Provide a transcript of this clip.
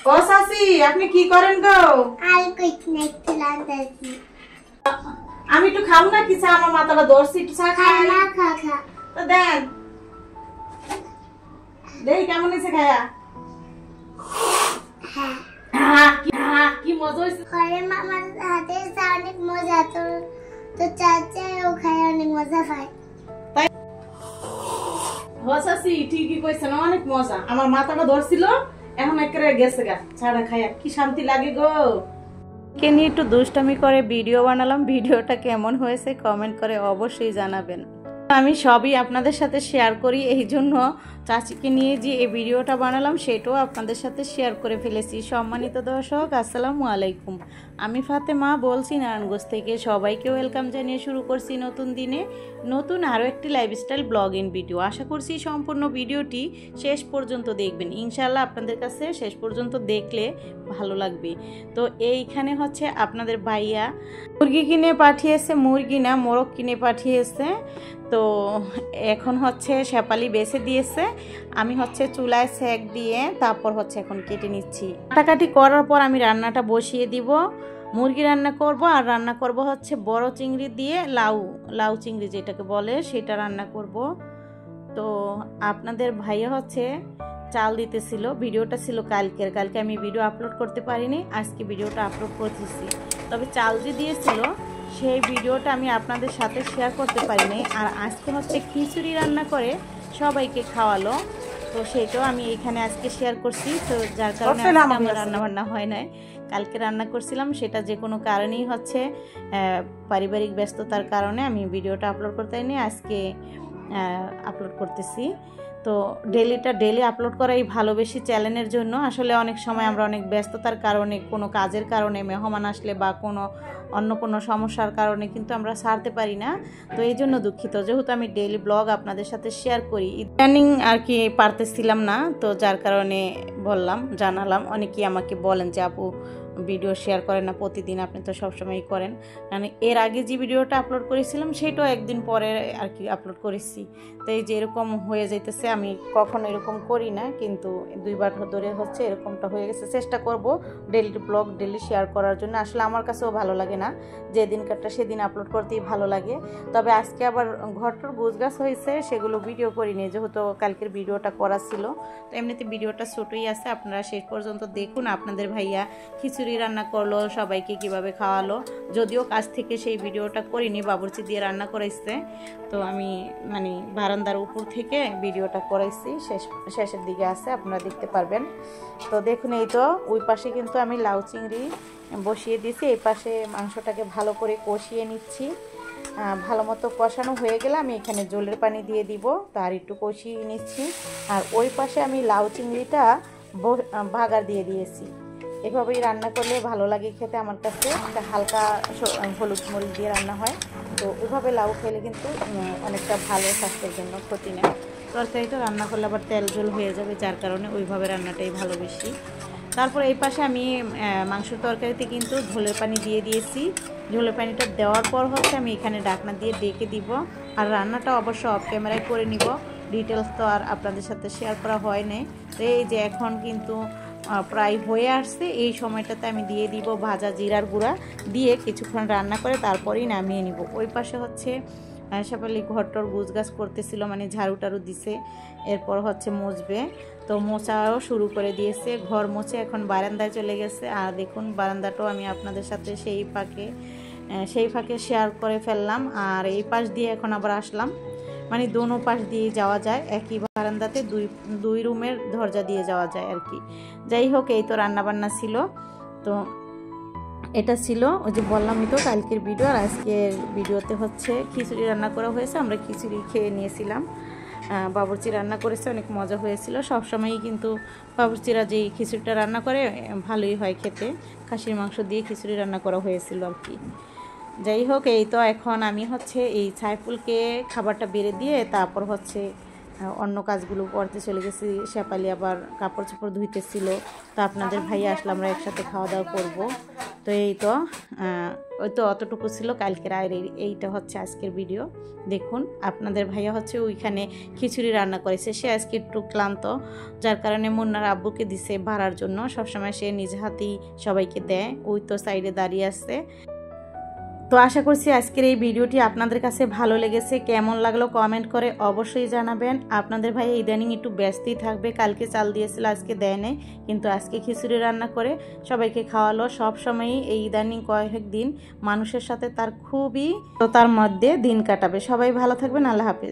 ও শাসি, আপনি কি করেন গো? আর কিছু না, একটু লাগাচ্ছি। আমি একটু খাবো না কি চা? আমার মাথাটা ধরছি, একটু চা খাই। না খা খা তো দেন দেখি কেমন হয়েছে খায়া। হ্যাঁ কি মজা হয়েছে। ঘরে মামার হাতে চা অনেক মজা, তো তো চাচাও খায়, অনেক মজা পায়। শাসি ঠিকই কইছেন, অনেক মজা। আমার মাথাটা ধরছিল, এখন একেবারে গেছে গা। চাটা খায়া কি শান্তি লাগে গো। কে নিয়ে একটু দুষ্টামি করে ভিডিও বানালাম। ভিডিওটা কেমন হয়েছে কমেন্ট করে অবশ্যই জানাবেন। আমি সবই আপনাদের সাথে শেয়ার করি, এই জন্য চাচিকে নিয়ে যে এই ভিডিওটা বানালাম সেটাও আপনাদের সাথে শেয়ার করে ফেলেছি। সম্মানিত দর্শক, আসসালামু আলাইকুম। আমি ফাতেমা বলছি নারায়ণগঞ্জ থেকে। সবাইকে ওয়েলকাম জানিয়ে শুরু করছি নতুন দিনে নতুন আরও একটি লাইফস্টাইল ব্লগিং ভিডিও। আশা করছি সম্পূর্ণ ভিডিওটি শেষ পর্যন্ত দেখবেন। ইনশাআল্লাহ আপনাদের কাছে শেষ পর্যন্ত দেখলে ভালো লাগবে। তো এইখানে হচ্ছে আপনাদের ভাইয়া মুরগি কিনে পাঠিয়েছে, মুরগি না মোরগ কিনে পাঠিয়েছে। তো এখন হচ্ছে শেপালি বেছে দিয়েছে, আমি হচ্ছে চুলায় সেক দিয়ে তারপর হচ্ছে এখন কেটে নিচ্ছি। কাটাকাটি করার পর আমি রান্নাটা বসিয়ে দিব। মুরগি রান্না করব, আর রান্না করব হচ্ছে বড় চিংড়ি দিয়ে লাউ চিংড়ি যেটাকে বলে সেটা রান্না করব। তো আপনাদের ভাইয়া হচ্ছে চাল দিতেছিল। ভিডিওটা ছিল কালকে আমি ভিডিও আপলোড করতে পারিনি, আজকে ভিডিওটা আপলোড করতেছি। তবে চাল যে দিয়েছিল সেই ভিডিওটা আমি আপনাদের সাথে শেয়ার করতে পারিনি। আর আজকে হচ্ছে খিচুড়ি রান্না করে সবাইকে খাওয়ালো, তো সেটাও আমি এখানে আজকে শেয়ার করছি। তো যার কারণে আমার রান্না বান্না হয় নাই, কালকে রান্না করছিলাম, সেটা যে কোনো কারণেই হচ্ছে পারিবারিক ব্যস্ততার কারণে আমি ভিডিওটা আপলোড করতে পারিনি, আজকে আপলোড করতেছি। তো ডেলি আপলোড করাই ভালোবেসি চ্যানেলের জন্য। আসলে অনেক সময় আমরা অনেক ব্যস্ততার কারণে, কোনো কাজের কারণে, মেহমান আসলে বা অন্য কোনো সমস্যার কারণে কিন্তু আমরা ছাড়তে পারি না। তো এই জন্য দুঃখিত। যেহেতু আমি ডেইলি ব্লগ আপনাদের সাথে শেয়ার করি, ইদানিং আর কি পারতেছিলাম না, তো যার কারণে জানালাম। অনেকেই আমাকে বলেন যে আপু ভিডিও শেয়ার করেন না প্রতিদিন, আপনি তো সবসময়ই করেন। মানে এর আগে যে ভিডিওটা আপলোড করেছিলাম সেটাও একদিন পরে আর কি আপলোড করেছি। তো এই যে এরকম হয়ে যাইতেছে, আমি কখনো এরকম করি না, কিন্তু 2 বার ধরে হচ্ছে এরকমটা হয়ে গেছে। চেষ্টা করব ডেইলি ব্লগ ডেইলি শেয়ার করার জন্য। আসলে আমার কাছেও ভালো লাগে না, যেদিন কাটটা সেদিন আপলোড করতেই ভালো লাগে। তবে আজকে আবার ঘরটার গোছগাছ হয়েছে, সেগুলো ভিডিও করিনি, যেহেতু কালকের ভিডিওটা করা ছিল। তো এমনিতে ভিডিওটা ছোটোই আছে, আপনারা শেষ পর্যন্ত দেখুন। আপনাদের ভাইয়া খিচুড়ি রান্না করলো, সবাইকে কিভাবে খাওয়ালো, যদিও কাছ থেকে সেই ভিডিওটা করিনি, বাবুর্চি দিয়ে রান্না করাইছে। তো আমি মানে বারান্দার উপর থেকে ভিডিওটা করাইছি, শেষের দিকে আছে, আপনারা দেখতে পারবেন। তো দেখুন, এই তো ওই পাশে কিন্তু আমি লাউ চিংড়ি বসিয়ে দিয়েছি, এই পাশে মাংসটাকে ভালো করে কষিয়ে নিচ্ছি। ভালো মতো কষানো হয়ে গেলে আমি এখানে জলের পানি দিয়ে দিব, তার একটু কষিয়ে নিচ্ছি। আর ওই পাশে আমি লাউ চিংড়িটা ভাগার দিয়ে দিয়েছি। এভাবেই রান্না করলে ভালো লাগে খেতে আমার কাছে, হালকা হলুদ মরিচ দিয়ে রান্না হয়। তো ওইভাবে লাউ খেলে কিন্তু অনেকটা ভালো, স্বাস্থ্যের জন্য ক্ষতি নেই। তরকারিটা রান্না করলে আবার তেল ঝোল হয়ে যাবে, যার কারণে ওইভাবে রান্নাটাই ভালোবেসি। তারপর এই পাশে আমি মাংসের তরকারিতে কিন্তু ঝোলের পানি দিয়ে দিয়েছি। ঝোলের পানিটা দেওয়ার পর হচ্ছে আমি এখানে ঢাকনা দিয়ে ডেকে দিব। আর রান্নাটা অবশ্য অফ ক্যামেরায় করে নিব, ডিটেলস তো আর আপনাদের সাথে শেয়ার করা হয় নাই। তো এই যে এখন কিন্তু প্রায় হয়ে আসছে, এই সময়টাতে আমি দিয়ে দিব ভাজা জিরার গুঁড়া দিয়ে কিছুক্ষণ রান্না করে তারপরেই নামিয়ে নিব। ওই পাশে হচ্ছে শেফালি ঘরটর গুছগাছ করতেছিল, মানে ঝাড়ু টাড়ু দিছে, এরপর হচ্ছে মুছবে। তো মোছাও শুরু করে দিয়েছে, ঘর মুছে এখন বারান্দায় চলে গেছে। আর দেখুন বারান্দাটাও আমি আপনাদের সাথে সেই ফাঁকে শেয়ার করে ফেললাম। আর এই পাশ দিয়ে এখন আবার আসলাম, মানে দোনো পাশ দিয়ে যাওয়া যায়, একই বারান্দাতে দুই রুমের দরজা দিয়ে যাওয়া যায় আর কি। যাই হোক, এই তো রান্নাবান্না ছিল। তো এটা ছিল ওই যে বললামই তো কালকের ভিডিও। আর আজকের ভিডিওতে হচ্ছে খিচুড়ি রান্না করা হয়েছে, আমরা খিচুড়ি খেয়ে নিয়েছিলাম। বাবুর্চি রান্না করেছে, অনেক মজা হয়েছিল। সবসময়ই কিন্তু বাবুর্চিরা যেই খিচুড়িটা রান্না করে ভালোই হয় খেতে। খাসির মাংস দিয়ে খিচুড়ি রান্না করা হয়েছিল আর কি। যাই হোক, এই তো এখন আমি হচ্ছে এই সাইফুলকে খাবারটা বেড়ে দিয়ে তারপর হচ্ছে অন্য কাজগুলো করতে চলে গেছি। শেফালি আবার কাপড় চোপড় ধুইতেছিল। তো আপনাদের ভাই আসলে আমরা একসাথে খাওয়া দাওয়া করবো। তো এই তো ওই তো অতটুকু ছিল কালকের, আর এইটা হচ্ছে আজকের ভিডিও। দেখুন আপনাদের ভাইয়া হচ্ছে ওইখানে খিচুড়ি রান্না করেছে, সে আজকে একটু ক্লান্ত, যার কারণে মুন্নার আব্বুকে দিছে ভাড়ার জন্য। সবসময় সে নিজ হাতেই সবাইকে দেয়, ওই তো সাইডে দাঁড়িয়ে আছে। তো আশা করছি আজকের এই ভিডিওটি আপনাদের কাছে ভালো লেগেছে। কেমন লাগলো কমেন্ট করে অবশ্যই জানাবেন। আপনাদের ভাই ইদানিং একটু ব্যস্তই থাকবে, কালকে চাল দিয়েছিল আজকে দেয় নাই, কিন্তু আজকে খিচুড়ি রান্না করে সবাইকে খাওয়ালো। সব সময়ই এই ইদানিং কয়েকদিন মানুষের সাথে তার খুবই তার মধ্যে দিন কাটাবে। সবাই ভালো থাকবেন, আল্লাহ হাফেজ।